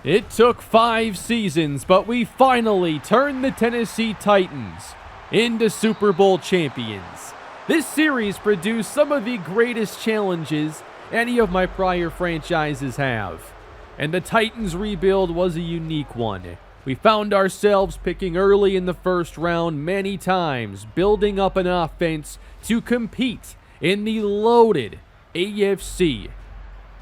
It took 5 seasons, but we finally turned the Tennessee Titans into Super Bowl champions. This series produced some of the greatest challenges any of my prior franchises have, and the Titans rebuild was a unique one. We found ourselves picking early in the first round many times, building up an offense to compete in the loaded AFC.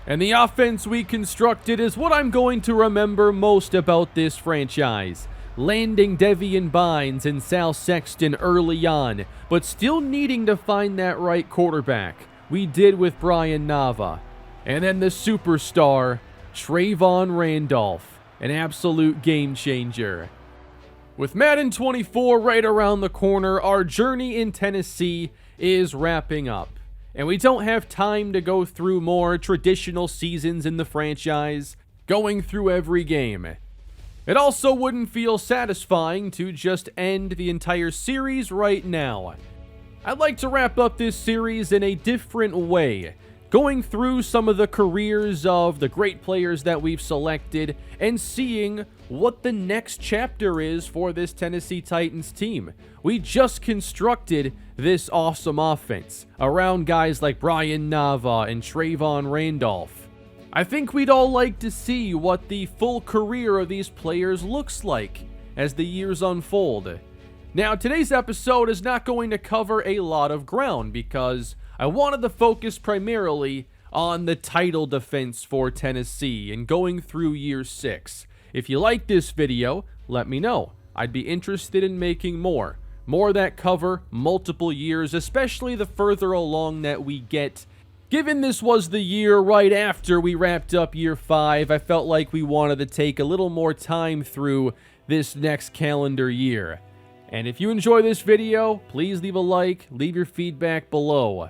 And the offense we constructed is what I'm going to remember most about this franchise. Landing Devian Bynes and Sal Sexton early on, but still needing to find that right quarterback. We did with Brian Nava. And then the superstar, Trayvon Randolph, an absolute game changer. With Madden 24 right around the corner, our journey in Tennessee is wrapping up. And we don't have time to go through more traditional seasons in the franchise, going through every game. It also wouldn't feel satisfying to just end the entire series right now. I'd like to wrap up this series in a different way, going through some of the careers of the great players that we've selected and seeing what the next chapter is for this Tennessee Titans team. We just constructed this awesome offense around guys like Brian Nava and Trayvon Randolph. I think we'd all like to see what the full career of these players looks like as the years unfold. Now, today's episode is not going to cover a lot of ground because I wanted to focus primarily on the title defense for Tennessee and going through year 6. If you like this video, let me know. I'd be interested in making more that cover multiple years, especially the further along that we get. Given this was the year right after we wrapped up year 5, I felt like we wanted to take a little more time through this next calendar year. And if you enjoy this video, please leave a like, leave your feedback below.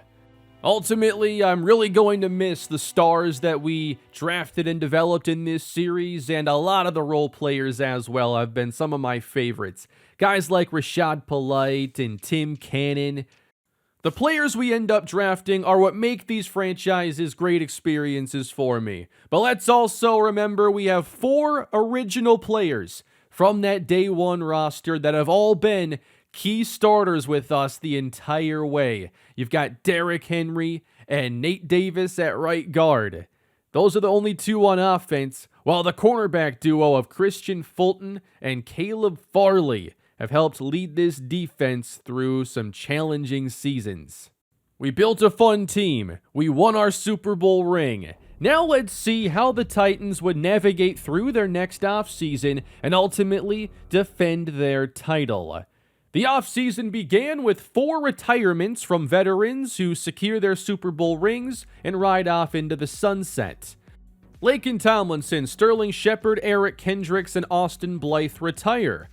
Ultimately, I'm really going to miss the stars that we drafted and developed in this series, and a lot of the role players as well have been some of my favorites. Guys like Rashad Polite and Tim Cannon. The players we end up drafting are what make these franchises great experiences for me. But let's also remember we have 4 original players from that day 1 roster that have all been key starters with us the entire way. You've got Derrick Henry and Nate Davis at right guard. Those are the only 2 on offense, while the cornerback duo of Christian Fulton and Caleb Farley have helped lead this defense through some challenging seasons. We built a fun team. We won our Super Bowl ring. Now let's see how the Titans would navigate through their next offseason and ultimately defend their title. The offseason began with 4 retirements from veterans who secure their Super Bowl rings and ride off into the sunset. Laken Tomlinson, Sterling Shepard, Eric Kendricks, and Austin Blythe retire.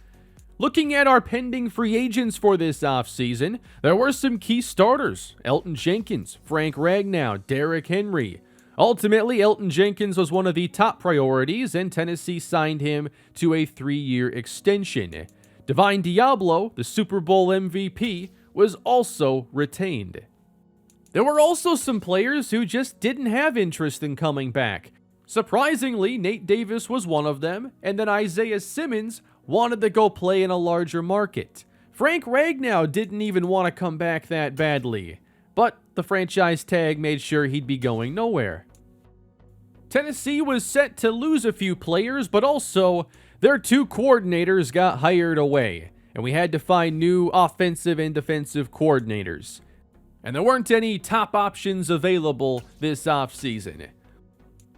Looking at our pending free agents for this offseason, there were some key starters: Elton Jenkins, Frank Ragnow, Derrick Henry. Ultimately, Elton Jenkins was one of the top priorities, and Tennessee signed him to a 3-year extension. Divine Diablo, the Super Bowl MVP, was also retained. There were also some players who just didn't have interest in coming back. Surprisingly, Nate Davis was one of them, and then Isaiah Simmons wanted to go play in a larger market. Frank Ragnow didn't even want to come back that badly, but the franchise tag made sure he'd be going nowhere. Tennessee was set to lose a few players, but also their 2 coordinators got hired away, and we had to find new offensive and defensive coordinators. And there weren't any top options available this offseason.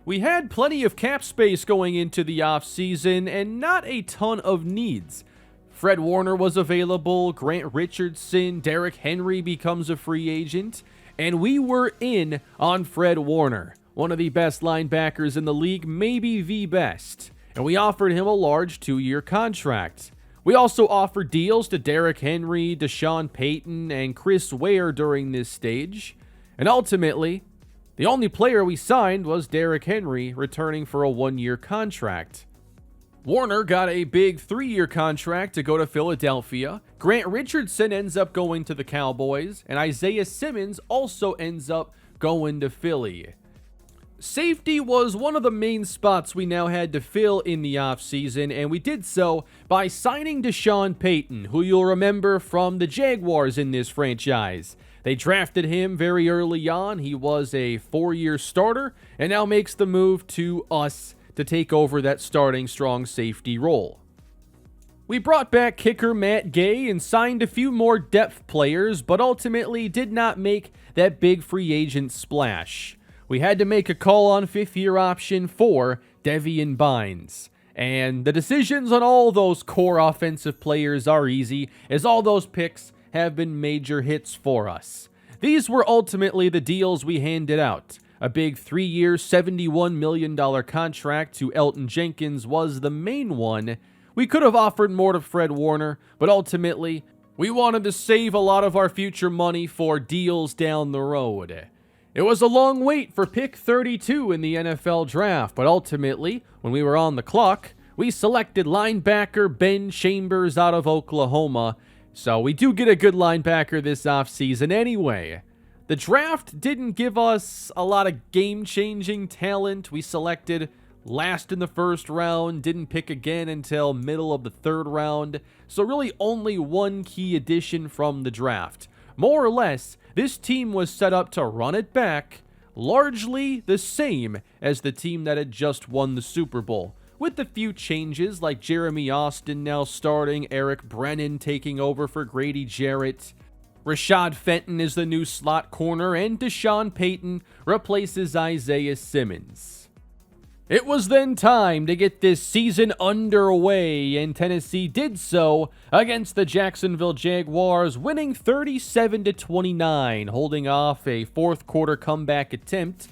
We had plenty of cap space going into the offseason and not a ton of needs. Fred Warner was available, Grant Richardson, Derrick Henry becomes a free agent, and we were in on Fred Warner, one of the best linebackers in the league, maybe the best. And we offered him a large 2-year contract. We also offered deals to Derrick Henry, Deshaun Payton, and Chris Ware during this stage. And ultimately, the only player we signed was Derrick Henry, returning for a 1-year contract. Warner got a big 3-year contract to go to Philadelphia. Grant Richardson ends up going to the Cowboys, and Isaiah Simmons also ends up going to Philly. Safety was one of the main spots we now had to fill in the offseason, and we did so by signing Deshaun Payton, who you'll remember from the Jaguars in this franchise. They drafted him very early on. He was a 4-year starter, and now makes the move to us to take over that starting strong safety role. We brought back kicker Matt Gay and signed a few more depth players, but ultimately did not make that big free agent splash. We had to make a call on 5th-year option for Devian Bynes. And the decisions on all those core offensive players are easy, as all those picks have been major hits for us. These were ultimately the deals we handed out. A big 3-year, $71 million contract to Elton Jenkins was the main one. We could have offered more to Fred Warner, but ultimately, we wanted to save a lot of our future money for deals down the road. It was a long wait for pick 32 in the NFL draft, but ultimately, when we were on the clock, we selected linebacker Ben Chambers out of Oklahoma, so we do get a good linebacker this offseason anyway. The draft didn't give us a lot of game-changing talent. We selected last in the first round, didn't pick again until middle of the 3rd round, so really only one key addition from the draft. More or less, this team was set up to run it back, largely the same as the team that had just won the Super Bowl, with a few changes like Jeremy Austin now starting, Eric Brennan taking over for Grady Jarrett, Rashad Fenton is the new slot corner, and Deshaun Payton replaces Isaiah Simmons. It was then time to get this season underway, and Tennessee did so against the Jacksonville Jaguars, winning 37-29, holding off a 4th-quarter comeback attempt.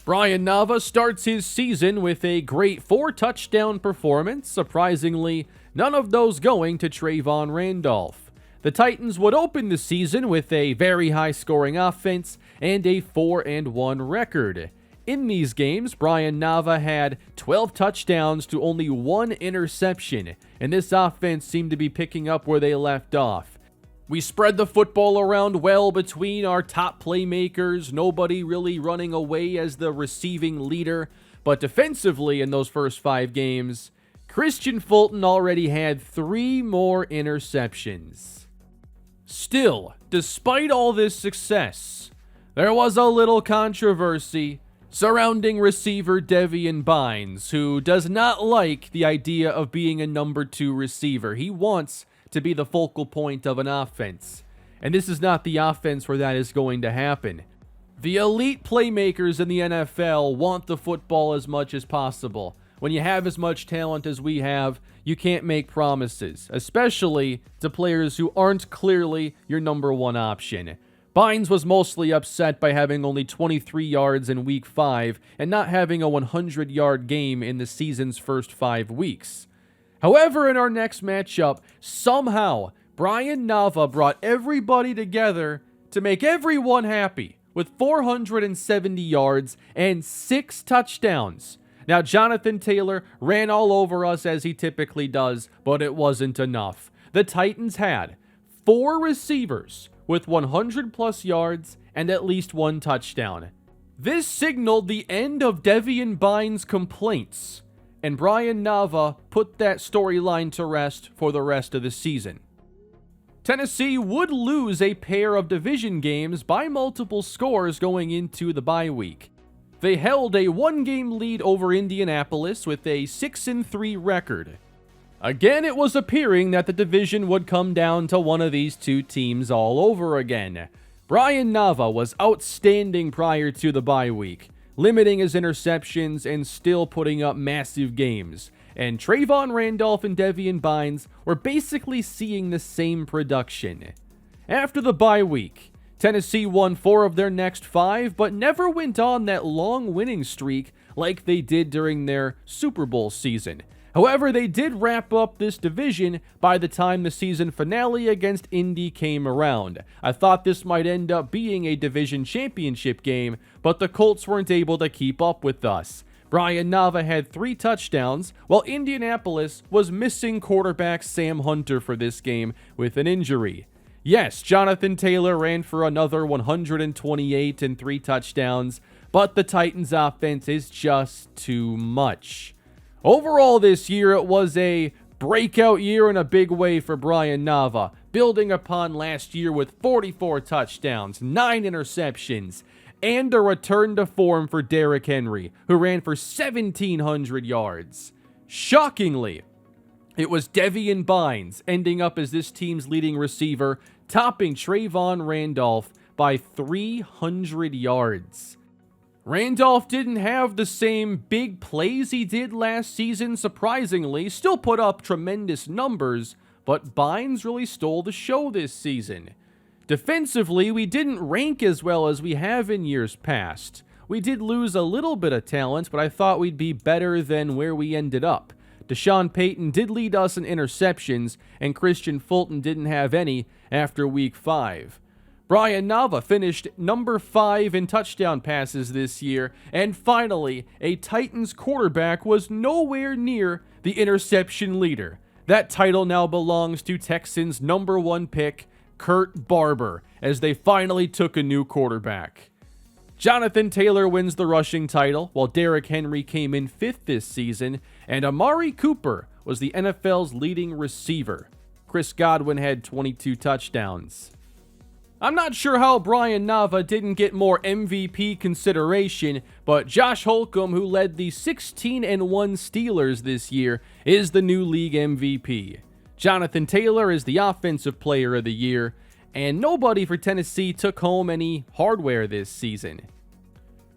Brian Nava starts his season with a great 4-touchdown performance, surprisingly, none of those going to Trayvon Randolph. The Titans would open the season with a very high-scoring offense and a 4-1 record. In these games, Brian Nava had 12 touchdowns to only 1 interception, and this offense seemed to be picking up where they left off. We spread the football around well between our top playmakers, nobody really running away as the receiving leader, but defensively in those first 5 games, Christian Fulton already had 3 more interceptions. Still, despite all this success, there was a little controversy surrounding receiver Devian Bynes, who does not like the idea of being a number 2 receiver. He wants to be the focal point of an offense, and this is not the offense where that is going to happen. The elite playmakers in the NFL want the football as much as possible. When you have as much talent as we have, you can't make promises, especially to players who aren't clearly your number 1 option. Bynes was mostly upset by having only 23 yards in Week 5 and not having a 100-yard game in the season's first 5 weeks. However, in our next matchup, somehow, Brian Nava brought everybody together to make everyone happy with 470 yards and 6 touchdowns. Now, Jonathan Taylor ran all over us as he typically does, but it wasn't enough. The Titans had 4 receivers with 100-plus yards and at least 1 touchdown. This signaled the end of Devian Bynes' complaints, and Brian Nava put that storyline to rest for the rest of the season. Tennessee would lose a pair of division games by multiple scores going into the bye week. They held a 1-game lead over Indianapolis with a 6-3 record. Again, it was appearing that the division would come down to one of these 2 teams all over again. Brian Nava was outstanding prior to the bye week, limiting his interceptions and still putting up massive games. And Trayvon Randolph and Devian Bynes were basically seeing the same production. After the bye week, Tennessee won 4 of their next 5, but never went on that long winning streak like they did during their Super Bowl season. However, they did wrap up this division by the time the season finale against Indy came around. I thought this might end up being a division championship game, but the Colts weren't able to keep up with us. Brian Nava had 3 touchdowns, while Indianapolis was missing quarterback Sam Hunter for this game with an injury. Yes, Jonathan Taylor ran for another 128 and 3 touchdowns, but the Titans offense is just too much. Overall this year, it was a breakout year in a big way for Brian Nava, building upon last year with 44 touchdowns, 9 interceptions, and a return to form for Derrick Henry, who ran for 1,700 yards. Shockingly, it was Devian Bynes ending up as this team's leading receiver, topping Trayvon Randolph by 300 yards. Randolph didn't have the same big plays he did last season, surprisingly, still put up tremendous numbers, but Bynes really stole the show this season. Defensively, we didn't rank as well as we have in years past. We did lose a little bit of talent, but I thought we'd be better than where we ended up. Deshaun Payton did lead us in interceptions, and Christian Fulton didn't have any after week 5. Brian Nava finished number 5 in touchdown passes this year, and finally, a Titans quarterback was nowhere near the interception leader. That title now belongs to Texans' number 1 pick, Kurt Barber, as they finally took a new quarterback. Jonathan Taylor wins the rushing title, while Derrick Henry came in 5th this season, and Amari Cooper was the NFL's leading receiver. Chris Godwin had 22 touchdowns. I'm not sure how Brian Nava didn't get more MVP consideration, but Josh Holcomb, who led the 16-1 Steelers this year, is the new league MVP. Jonathan Taylor is the Offensive Player of the Year, and nobody for Tennessee took home any hardware this season.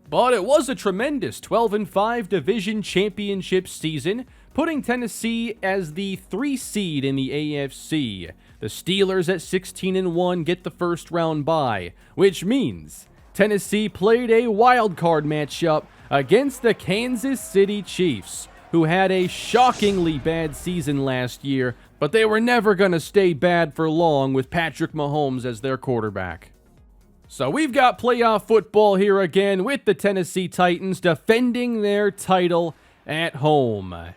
But it was a tremendous 12-5 division championship season, putting Tennessee as the 3 seed in the AFC. The Steelers at 16-1 get the first round bye, which means Tennessee played a wild card matchup against the Kansas City Chiefs, who had a shockingly bad season last year, but they were never going to stay bad for long with Patrick Mahomes as their quarterback. So we've got playoff football here again with the Tennessee Titans defending their title at home.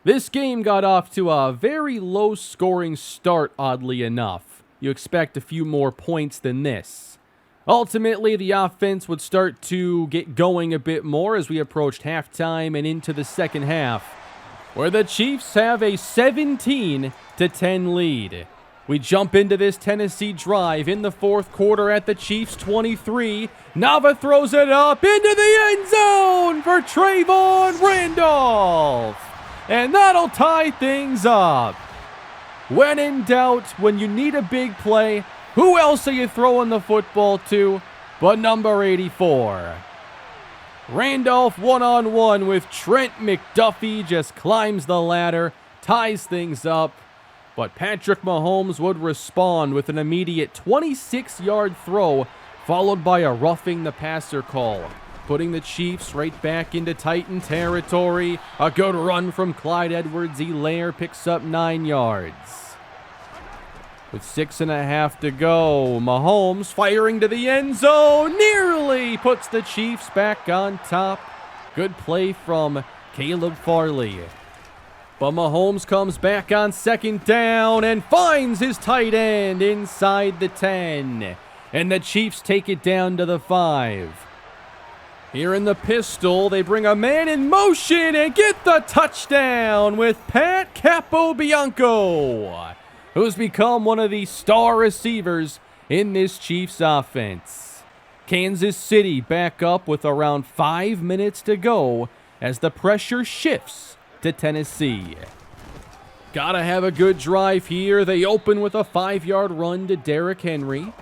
This game got off to a very low-scoring start, oddly enough. You expect a few more points than this. Ultimately, the offense would start to get going a bit more as we approached halftime and into the second half, where the Chiefs have a 17-10 lead. We jump into this Tennessee drive in the fourth quarter at the Chiefs' 23. Nava throws it up into the end zone for Trayvon Randolph. And that'll tie things up. When in doubt, when you need a big play, who else are you throwing the football to but number 84? Randolph one-on-one with Trent McDuffie just climbs the ladder, ties things up, but Patrick Mahomes would respond with an immediate 26-yard throw, followed by a roughing the passer call, putting the Chiefs right back into Titan territory. A good run from Clyde Edwards-Helaire picks up 9 yards. With 6.5 to go, Mahomes firing to the end zone, nearly puts the Chiefs back on top. Good play from Caleb Farley. But Mahomes comes back on second down and finds his tight end inside the 10. And the Chiefs take it down to the 5. Here in the pistol, they bring a man in motion and get the touchdown with Pat Capobianco, who's become one of the star receivers in this Chiefs offense. Kansas City back up with around 5 minutes to go as the pressure shifts to Tennessee. Gotta have a good drive here. They open with a 5-yard run to Derrick Henry.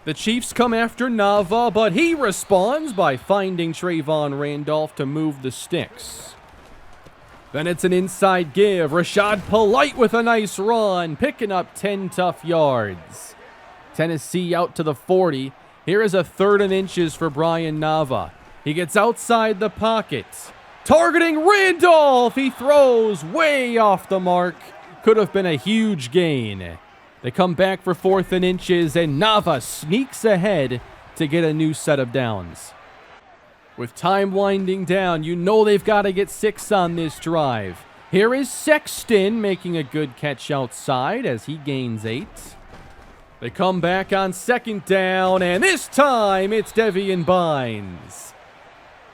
The Chiefs come after Nava, but he responds by finding Trayvon Randolph to move the sticks. Then it's an inside give. Rashad Polite with a nice run, picking up 10 tough yards. Tennessee out to the 40. Here is a 3rd and inches for Brian Nava. He gets outside the pocket, targeting Randolph. He throws way off the mark. Could have been a huge gain. They come back for 4th and inches, and Nava sneaks ahead to get a new set of downs. With time winding down, you know they've got to get 6 on this drive. Here is Sexton making a good catch outside as he gains 8. They come back on 2nd down, and this time it's Devian Bynes.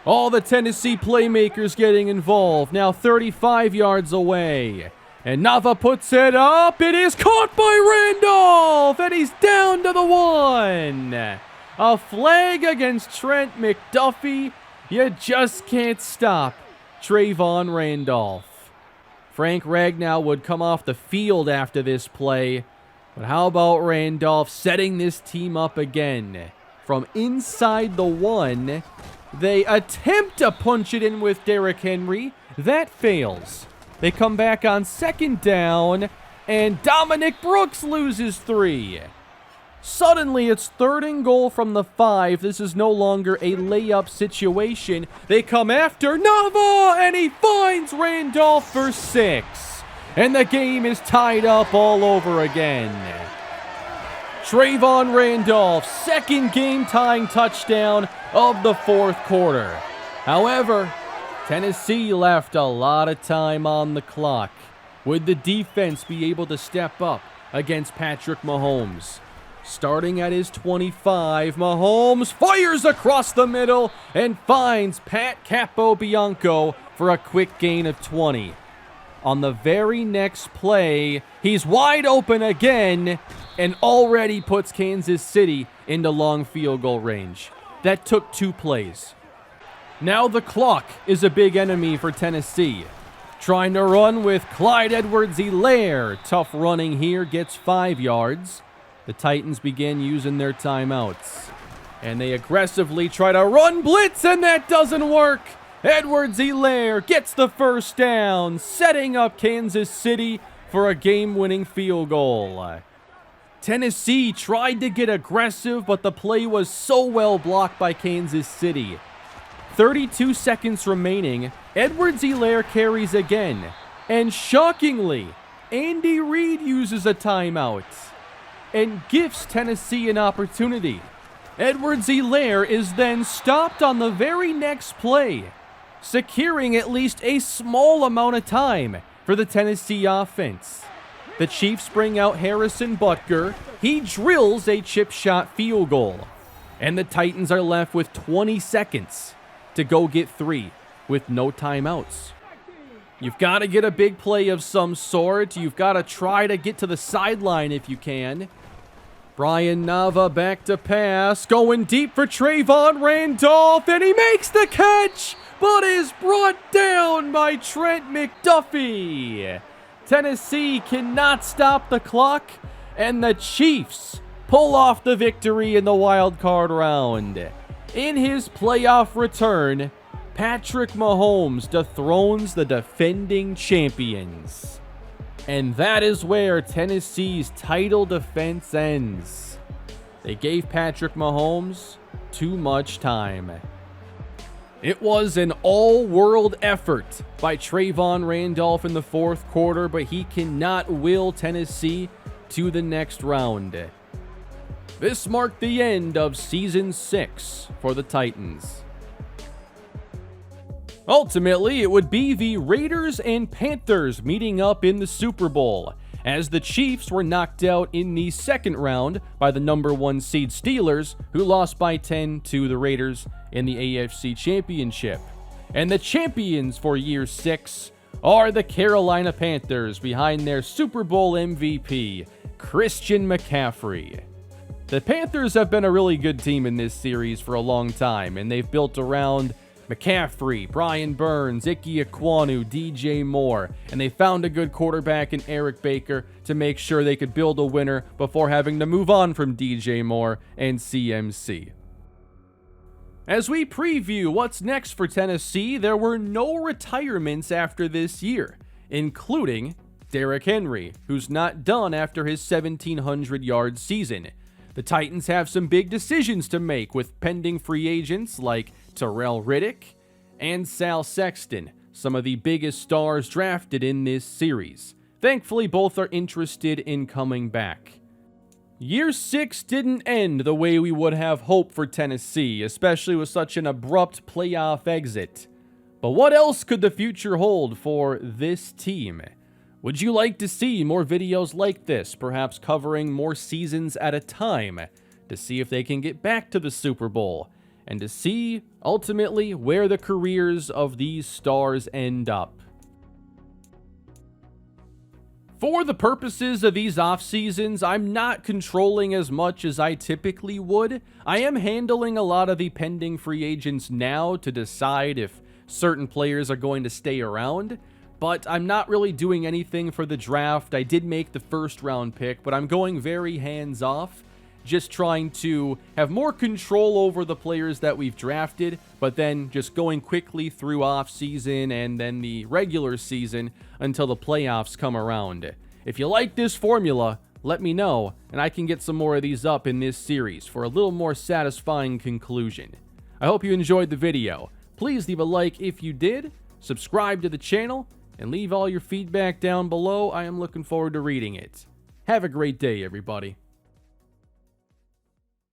All the Tennessee playmakers getting involved. Now 35 yards away. And Nava puts it up. It is caught by Randolph. And he's down to the 1. A flag against Trent McDuffie. You just can't stop Trayvon Randolph. Frank Ragnow would come off the field after this play. But how about Randolph setting this team up again? From inside the 1, they attempt to punch it in with Derrick Henry. That fails. They come back on 2nd down, and Dominic Brooks loses 3. Suddenly, it's 3rd and goal from the 5. This is no longer a layup situation. They come after Nava, and he finds Randolph for 6. And the game is tied up all over again. Trayvon Randolph's 2nd game-tying touchdown of the 4th quarter. However, Tennessee left a lot of time on the clock. Would the defense be able to step up against Patrick Mahomes? Starting at his 25, Mahomes fires across the middle and finds Pat Capobianco for a quick gain of 20. On the very next play, he's wide open again and already puts Kansas City into long field goal range. That took 2 plays. Now the clock is a big enemy for Tennessee. Trying to run with Clyde Edwards-Helaire. Tough running here, gets 5 yards. The Titans begin using their timeouts. And they aggressively try to run blitz, and that doesn't work. Edwards-Helaire gets the 1st down, setting up Kansas City for a game-winning field goal. Tennessee tried to get aggressive, but the play was so well blocked by Kansas City. 32 seconds remaining, Edwards-Helaire carries again. And shockingly, Andy Reid uses a timeout and gives Tennessee an opportunity. Edwards-Helaire is then stopped on the very next play, securing at least a small amount of time for the Tennessee offense. The Chiefs bring out Harrison Butker. He drills a chip shot field goal. And the Titans are left with 20 seconds to go get 3 with no timeouts. You've got to get a big play of some sort. You've got to try to get to the sideline if you can. Brian Nava back to pass, going deep for Trayvon Randolph, and he makes the catch, but is brought down by Trent McDuffie. Tennessee cannot stop the clock, and the Chiefs pull off the victory in the wild card round. In his playoff return, Patrick Mahomes dethrones the defending champions. And that is where Tennessee's title defense ends. They gave Patrick Mahomes too much time. It was an all-world effort by Trayvon Randolph in the 4th quarter, but he cannot will Tennessee to the next round. This marked the end of Season 6 for the Titans. Ultimately, it would be the Raiders and Panthers meeting up in the Super Bowl, as the Chiefs were knocked out in the 2nd round by the number 1 seed Steelers, who lost by 10 to the Raiders in the AFC Championship. And the champions for year 6 are the Carolina Panthers behind their Super Bowl MVP, Christian McCaffrey. The Panthers have been a really good team in this series for a long time, and they've built around McCaffrey, Brian Burns, Ike Ekwonu, DJ Moore, and they found a good quarterback in Eric Baker to make sure they could build a winner before having to move on from DJ Moore and CMC. As we preview what's next for Tennessee, there were no retirements after this year, including Derrick Henry, who's not done after his 1,700-yard season. The Titans have some big decisions to make with pending free agents like Terrell Riddick and Sal Sexton, some of the biggest stars drafted in this series. Thankfully, both are interested in coming back. Year 6 didn't end the way we would have hoped for Tennessee, especially with such an abrupt playoff exit. But what else could the future hold for this team? Would you like to see more videos like this, perhaps covering more seasons at a time, to see if they can get back to the Super Bowl and to see ultimately where the careers of these stars end up. For the purposes of these off seasons, I'm not controlling as much as I typically would. I am handling a lot of the pending free agents now to decide if certain players are going to stay around, but I'm not really doing anything for the draft. I did make the first round pick, but I'm going very hands off, just trying to have more control over the players that we've drafted, but then just going quickly through off season and then the regular season until the playoffs come around. If you like this formula, let me know, and I can get some more of these up in this series for a little more satisfying conclusion. I hope you enjoyed the video. Please leave a like if you did, subscribe to the channel, and leave all your feedback down below. I am looking forward to reading it. Have a great day, everybody.